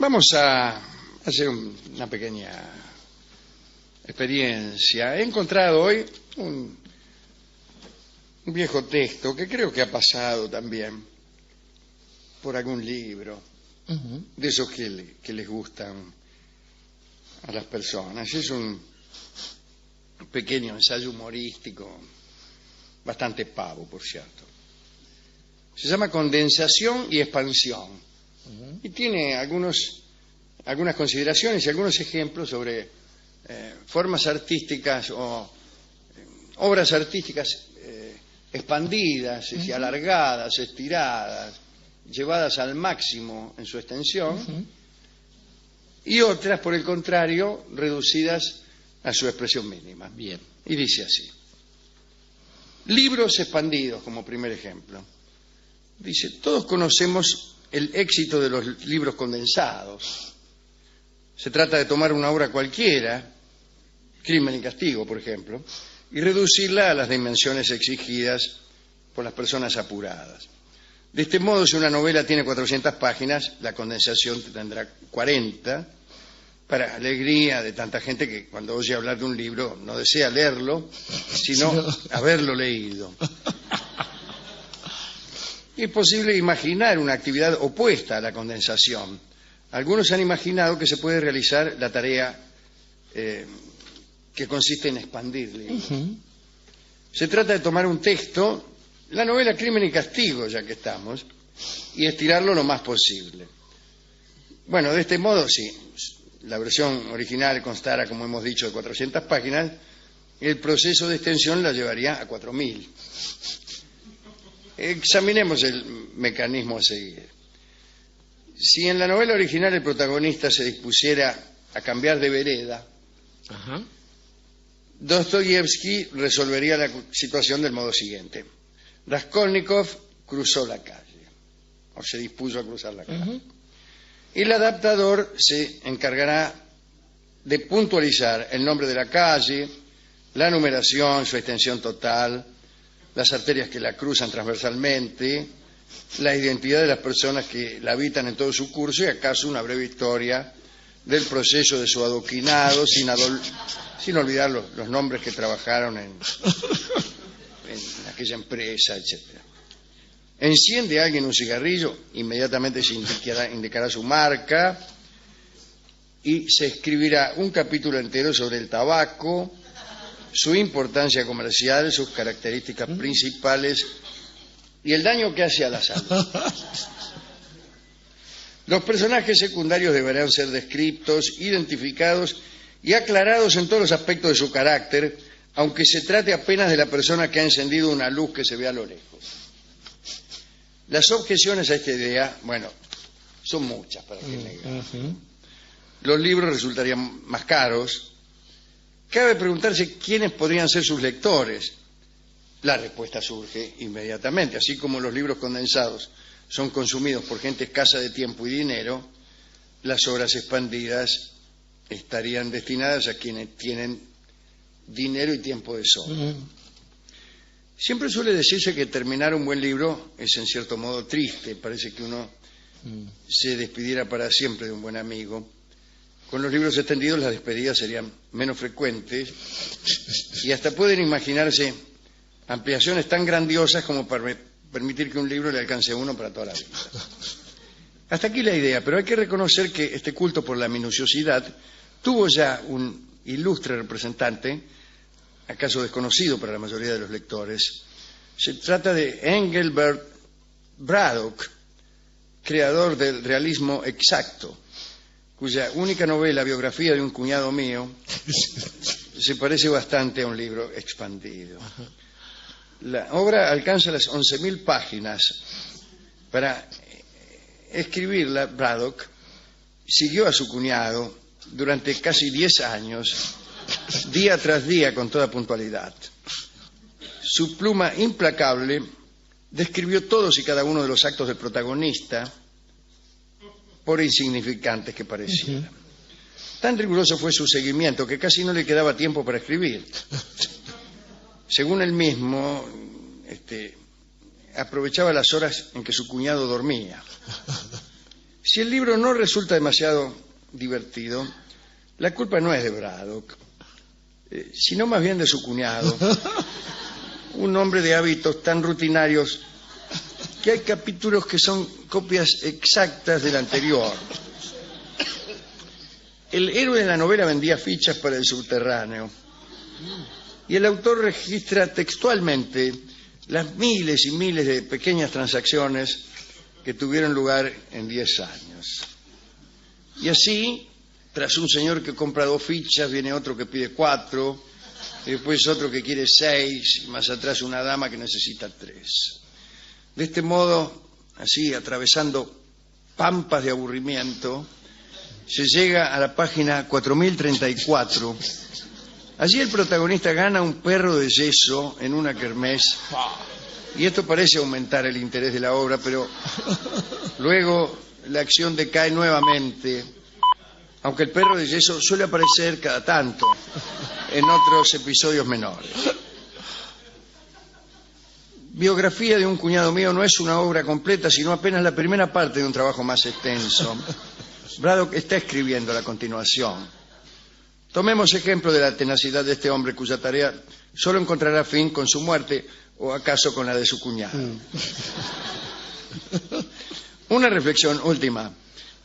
Vamos a hacer una pequeña experiencia. He encontrado hoy un viejo texto que creo que ha pasado también por algún libro, de esos que les gustan a las personas. Es un pequeño ensayo humorístico, bastante pavo, por cierto. Se llama Condensación y Expansión. Y tiene algunas consideraciones y algunos ejemplos sobre formas artísticas o obras artísticas expandidas, alargadas, estiradas, llevadas al máximo en su extensión, y otras, por el contrario, reducidas a su expresión mínima. Bien. Y dice así: libros expandidos, como primer ejemplo. Dice, todos conocemos el éxito de los libros condensados. Se trata de tomar una obra cualquiera, Crimen y Castigo, por ejemplo, y reducirla a las dimensiones exigidas por las personas apuradas. De este modo, si una novela tiene 400 páginas, la condensación tendrá 40, para alegría de tanta gente que cuando oye hablar de un libro no desea leerlo, sino haberlo leído. Es posible imaginar una actividad opuesta a la condensación. Algunos han imaginado que se puede realizar la tarea que consiste en expandir libros. Se trata de tomar un texto, la novela Crimen y Castigo, ya que estamos, y estirarlo lo más posible. Bueno, de este modo, sí, la versión original constara, como hemos dicho, de 400 páginas, el proceso de extensión la llevaría a 4.000. Examinemos el mecanismo a seguir. Si en la novela original el protagonista se dispusiera a cambiar de vereda, Dostoyevsky resolvería la situación del modo siguiente: Raskolnikov cruzó la calle, o se dispuso a cruzar la calle. El adaptador se encargará de puntualizar el nombre de la calle, la numeración, su extensión total, las arterias que la cruzan transversalmente, la identidad de las personas que la habitan en todo su curso y acaso una breve historia del proceso de su adoquinado, sin olvidar los nombres que trabajaron en aquella empresa, etc. Enciende alguien un cigarrillo, inmediatamente se indicará su marca y se escribirá un capítulo entero sobre el tabaco, su importancia comercial, sus características principales y el daño que hace a la salud. Los personajes secundarios deberán ser descritos, identificados y aclarados en todos los aspectos de su carácter, aunque se trate apenas de la persona que ha encendido una luz que se ve a lo lejos. Las objeciones a esta idea, bueno, son muchas para que negar. Los libros resultarían más caros. Cabe preguntarse quiénes podrían ser sus lectores. La respuesta surge inmediatamente. Así como los libros condensados son consumidos por gente escasa de tiempo y dinero, las obras expandidas estarían destinadas a quienes tienen dinero y tiempo de sobra. Siempre suele decirse que terminar un buen libro es en cierto modo triste. Parece que uno se despidiera para siempre de un buen amigo. Con los libros extendidos las despedidas serían menos frecuentes y hasta pueden imaginarse ampliaciones tan grandiosas como para permitir que un libro le alcance a uno para toda la vida. Hasta aquí la idea, pero hay que reconocer que este culto por la minuciosidad tuvo ya un ilustre representante, acaso desconocido para la mayoría de los lectores. Se trata de Engelbert Braddock, creador del realismo exacto, cuya única novela, Biografía de un cuñado mío, se parece bastante a un libro expandido. La obra alcanza las 11.000 páginas. Para escribirla, Braddock siguió a su cuñado durante casi 10 años, día tras día, con toda puntualidad. Su pluma implacable describió todos y cada uno de los actos del protagonista, por insignificantes que parecieran. Tan riguroso fue su seguimiento que casi no le quedaba tiempo para escribir. Según él mismo, aprovechaba las horas en que su cuñado dormía. Si el libro no resulta demasiado divertido, la culpa no es de Braddock, sino más bien de su cuñado, un hombre de hábitos tan rutinarios que hay capítulos que son copias exactas del anterior. El héroe de la novela vendía fichas para el subterráneo y el autor registra textualmente las miles y miles de pequeñas transacciones que tuvieron lugar en 10 años. Y así, tras un señor que compra 2 fichas, viene otro que pide 4, y después otro que quiere 6, y más atrás una dama que necesita 3. De este modo, así, atravesando pampas de aburrimiento, se llega a la página 4034. Allí el protagonista gana un perro de yeso en una kermés, y esto parece aumentar el interés de la obra, pero luego la acción decae nuevamente, aunque el perro de yeso suele aparecer cada tanto en otros episodios menores. Biografía de un cuñado mío no es una obra completa, sino apenas la primera parte de un trabajo más extenso. Braddock está escribiendo la continuación. Tomemos ejemplo de la tenacidad de este hombre cuya tarea solo encontrará fin con su muerte o acaso con la de su cuñado. Una reflexión última.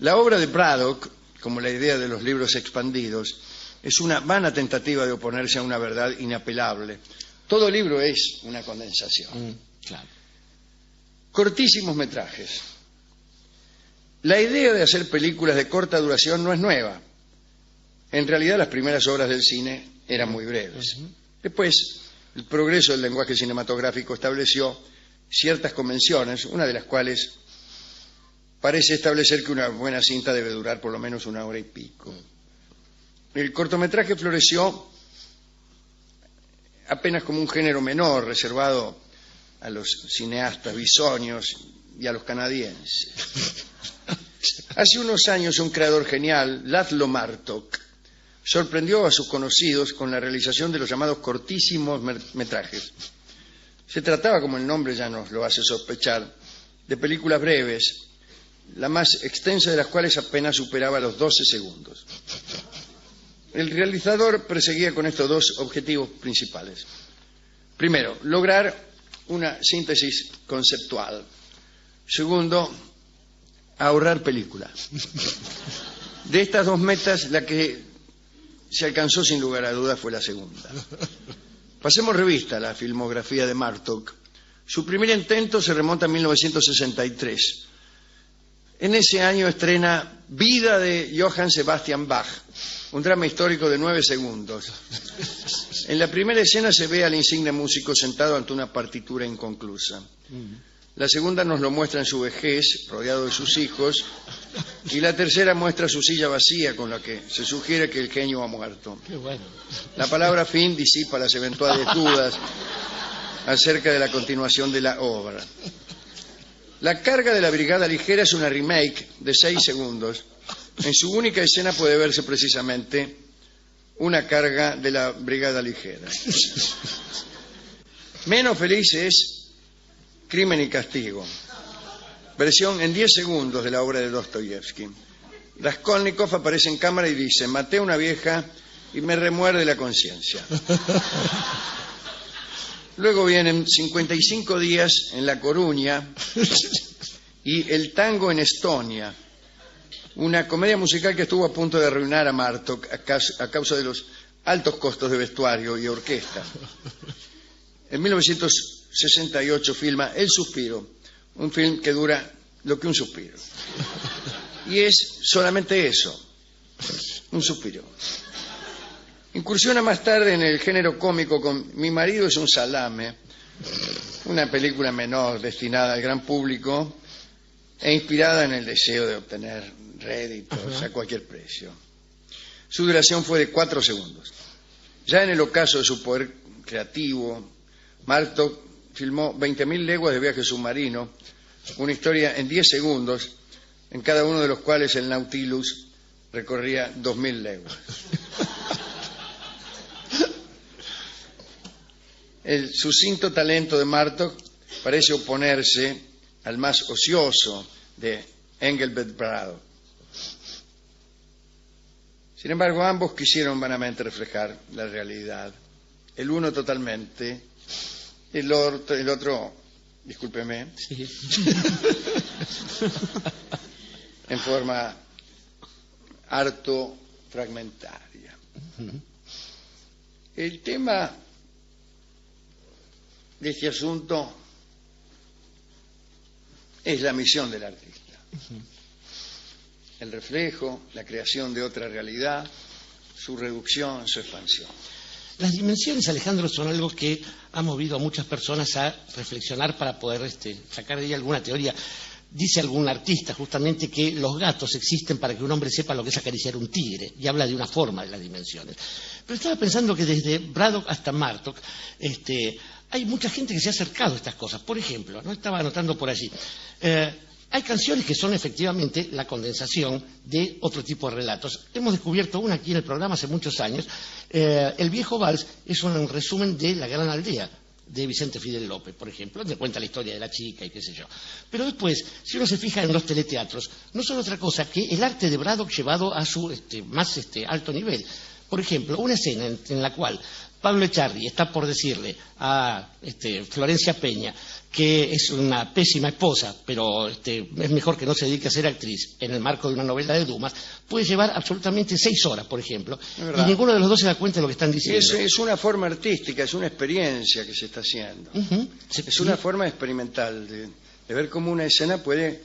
La obra de Braddock, como la idea de los libros expandidos, es una vana tentativa de oponerse a una verdad inapelable. Todo libro es una condensación. Claro. Cortísimos metrajes. La idea de hacer películas de corta duración no es nueva. En realidad las primeras obras del cine eran muy breves. Después, el progreso del lenguaje cinematográfico estableció ciertas convenciones, una de las cuales parece establecer que una buena cinta debe durar por lo menos 1 hora y pico. El cortometraje floreció apenas como un género menor, reservado a los cineastas bisonios y a los canadienses. Hace unos años un creador genial, Laszlo Martok, sorprendió a sus conocidos con la realización de los llamados cortísimos metrajes. Se trataba, como el nombre ya nos lo hace sospechar, de películas breves, la más extensa de las cuales apenas superaba los 12 segundos. El realizador perseguía con estos 2 objetivos principales. Primero, lograr una síntesis conceptual. Segundo, ahorrar película. De estas 2 metas, la que se alcanzó sin lugar a dudas fue la segunda. Pasemos revista a la filmografía de Martok. Su primer intento se remonta a 1963. En ese año estrena Vida de Johann Sebastian Bach, un drama histórico de 9 segundos. En la primera escena se ve al insigne músico sentado ante una partitura inconclusa. La segunda nos lo muestra en su vejez, rodeado de sus hijos, y la tercera muestra su silla vacía, con la que se sugiere que el genio ha muerto. Qué bueno. La palabra fin disipa las eventuales dudas acerca de la continuación de la obra. La carga de la Brigada Ligera es una remake de 6 segundos. En su única escena puede verse precisamente una carga de la Brigada Ligera. Menos feliz es Crimen y Castigo, versión en 10 segundos de la obra de Dostoyevsky. Raskolnikov aparece en cámara y dice: maté a una vieja y me remuerde la conciencia. Luego vienen 55 días en La Coruña y El tango en Estonia, una comedia musical que estuvo a punto de arruinar a Martok a causa de los altos costos de vestuario y orquesta. En 1968 filma El Suspiro, un film que dura lo que un suspiro. Y es solamente eso, un suspiro. Incursiona más tarde en el género cómico con Mi marido es un salame, una película menor destinada al gran público e inspirada en el deseo de obtener réditos a cualquier precio. Su duración fue de 4 segundos. Ya en el ocaso de su poder creativo, Martok filmó 20.000 leguas de viaje submarino, una historia en 10 segundos, en cada uno de los cuales el Nautilus recorría 2.000 leguas. El sucinto talento de Martok parece oponerse al más ocioso de Engelbert Braddock. Sin embargo, ambos quisieron vanamente reflejar la realidad. El uno totalmente, el otro, discúlpeme, Sí. en forma harto fragmentaria. El tema de este asunto es la misión del artista. El reflejo, la creación de otra realidad, su reducción, su expansión. Las dimensiones, Alejandro, son algo que ha movido a muchas personas a reflexionar para poder sacar de ahí alguna teoría. Dice algún artista justamente que los gatos existen para que un hombre sepa lo que es acariciar un tigre, y habla de una forma de las dimensiones. Pero estaba pensando que desde Braddock hasta Martok hay mucha gente que se ha acercado a estas cosas. Por ejemplo, no estaba anotando por allí, hay canciones que son efectivamente la condensación de otro tipo de relatos. Hemos descubierto una aquí en el programa hace muchos años. El viejo vals es un resumen de La Gran Aldea, de Vicente Fidel López, por ejemplo, donde cuenta la historia de la chica y qué sé yo. Pero después, si uno se fija en los teleteatros, no son otra cosa que el arte de Braddock llevado a su más alto nivel. Por ejemplo, una escena en la cual Pablo Echarri está por decirle a Florencia Peña que es una pésima esposa, pero es mejor que no se dedique a ser actriz en el marco de una novela de Dumas, puede llevar absolutamente 6 horas, por ejemplo, y ninguno de los dos se da cuenta de lo que están diciendo. Es una forma artística, es una experiencia que se está haciendo. Es una forma experimental de ver cómo una escena puede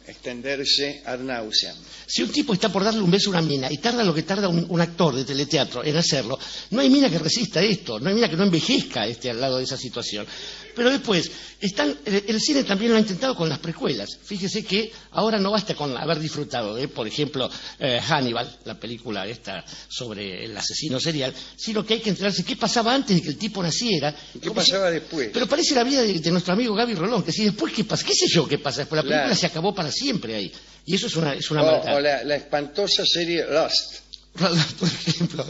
extenderse ad nauseam. Si un tipo está por darle un beso a una mina y tarda lo que tarda un actor de teleteatro en hacerlo, no hay mina que resista esto, no hay mina que no envejezca al lado de esa situación. Pero después, el cine también lo ha intentado con las precuelas. Fíjese que ahora no basta con haber disfrutado de, por ejemplo, Hannibal, la película esta sobre el asesino serial, sino que hay que enterarse qué pasaba antes de que el tipo naciera. ¿Qué pasaba después? Pero parece la vida de nuestro amigo Gaby Rolón, que si después qué pasa, qué sé yo qué pasa, después la película se acabó para siempre ahí. Y eso es una maldad. O la espantosa serie Lost. Por ejemplo,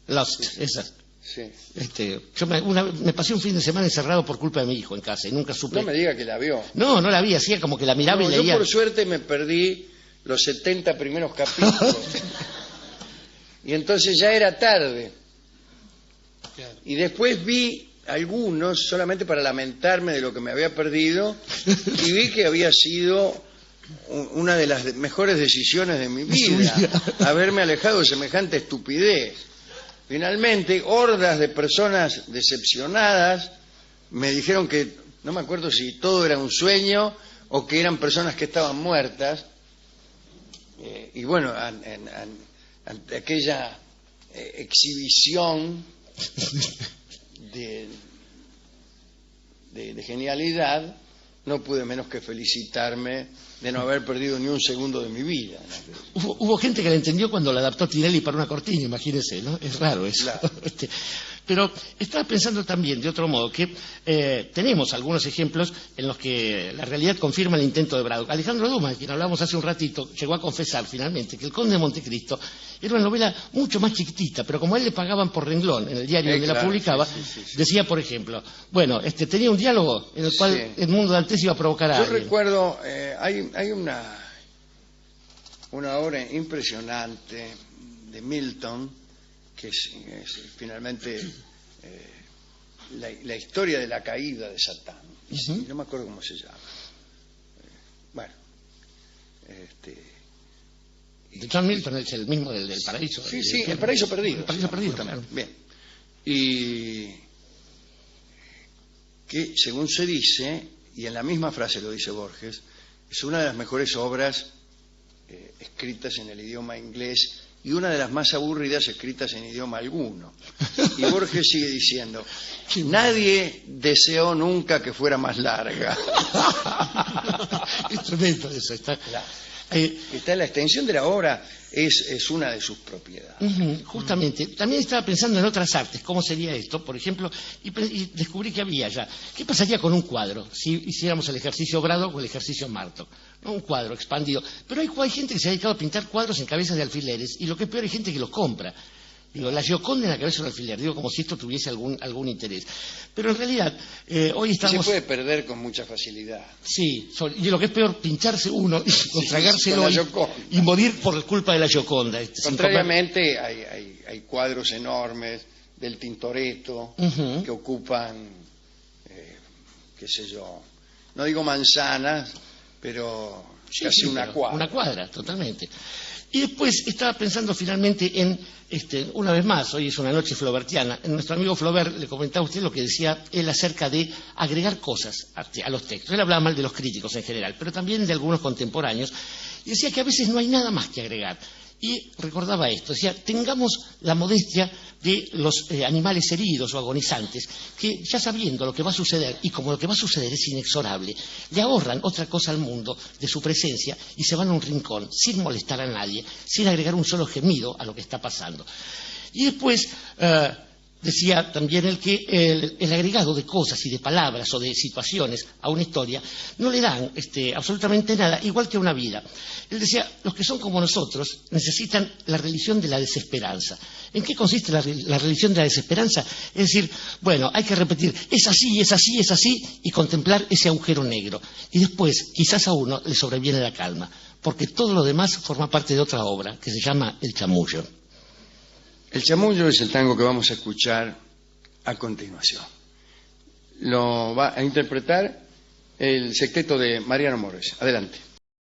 Lost, esa. Sí. Yo me pasé un fin de semana encerrado por culpa de mi hijo en casa y nunca supe. No me diga que la vio. No la vi, hacía como que la miraba y leía. Yo por suerte me perdí los 70 primeros capítulos. Y entonces ya era tarde. Claro. Y después vi algunos solamente para lamentarme de lo que me había perdido y vi que había sido una de las mejores decisiones de mi vida, haberme alejado de semejante estupidez. Finalmente, hordas de personas decepcionadas me dijeron que, no me acuerdo si todo era un sueño o que eran personas que estaban muertas. Y bueno, ante aquella exhibición de genialidad, no pude menos que felicitarme de no haber perdido ni un segundo de mi vida. Hubo gente que la entendió cuando la adaptó Tinelli para una cortina, imagínese, ¿no? Es raro eso. Claro. Pero estaba pensando también, de otro modo, que tenemos algunos ejemplos en los que la realidad confirma el intento de Braddock. Alejandro Dumas, de quien hablamos hace un ratito, llegó a confesar finalmente que El Conde de Montecristo era una novela mucho más chiquitita, pero como a él le pagaban por renglón en el diario donde la publicaba, decía, por ejemplo, bueno, tenía un diálogo en el cual Edmundo Dantes iba a provocar a alguien. Yo recuerdo, hay una obra impresionante de Milton, que es finalmente la historia de la caída de Satán. No me acuerdo cómo se llama. Bueno, John Milton es el mismo del Paraíso. Sí, El Paraíso Perdido. El Paraíso Perdido, claro. Bien. Y que, según se dice, y en la misma frase lo dice Borges, es una de las mejores obras escritas en el idioma inglés y una de las más aburridas escritas en idioma alguno. Y Borges sigue diciendo, nadie deseó nunca que fuera más larga. Es tremendo eso. Está la extensión de la obra es una de sus propiedades. Justamente. También estaba pensando en otras artes, cómo sería esto, por ejemplo, y descubrí que había ya. ¿Qué pasaría con un cuadro si hiciéramos el ejercicio Braddock o el ejercicio Martok? ¿No? Un cuadro expandido. Pero hay gente que se ha dedicado a pintar cuadros en cabezas de alfileres y lo que es peor, hay gente que los compra. Digo, la Gioconda en la cabeza de un alfiler, digo, como si esto tuviese algún interés. Pero en realidad, hoy estamos... Se puede perder con mucha facilidad. Sí, y lo que es peor, pincharse uno y tragárselo y morir por culpa de la Gioconda. Contrariamente, hay cuadros enormes del Tintoretto que ocupan, qué sé yo, no digo manzanas, pero casi una cuadra. Una cuadra, totalmente. Y después estaba pensando finalmente en, una vez más, hoy es una noche flobertiana, en nuestro amigo Flaubert le comentaba a usted lo que decía él acerca de agregar cosas a los textos. Él hablaba mal de los críticos en general, pero también de algunos contemporáneos, y decía que a veces no hay nada más que agregar. Y recordaba esto, decía, tengamos la modestia de los animales heridos o agonizantes, que ya sabiendo lo que va a suceder, y como lo que va a suceder es inexorable, le ahorran otra cosa al mundo de su presencia y se van a un rincón, sin molestar a nadie, sin agregar un solo gemido a lo que está pasando. Y después... decía también el que el agregado de cosas y de palabras o de situaciones a una historia no le dan absolutamente nada, igual que a una vida. Él decía, los que son como nosotros necesitan la religión de la desesperanza. ¿En qué consiste la religión de la desesperanza? Es decir, bueno, hay que repetir, es así, es así, es así, y contemplar ese agujero negro. Y después, quizás a uno le sobreviene la calma, porque todo lo demás forma parte de otra obra que se llama El Chamullo. El Chamullo es el tango que vamos a escuchar a continuación. Lo va a interpretar el sexteto de Mariano Mores. Adelante.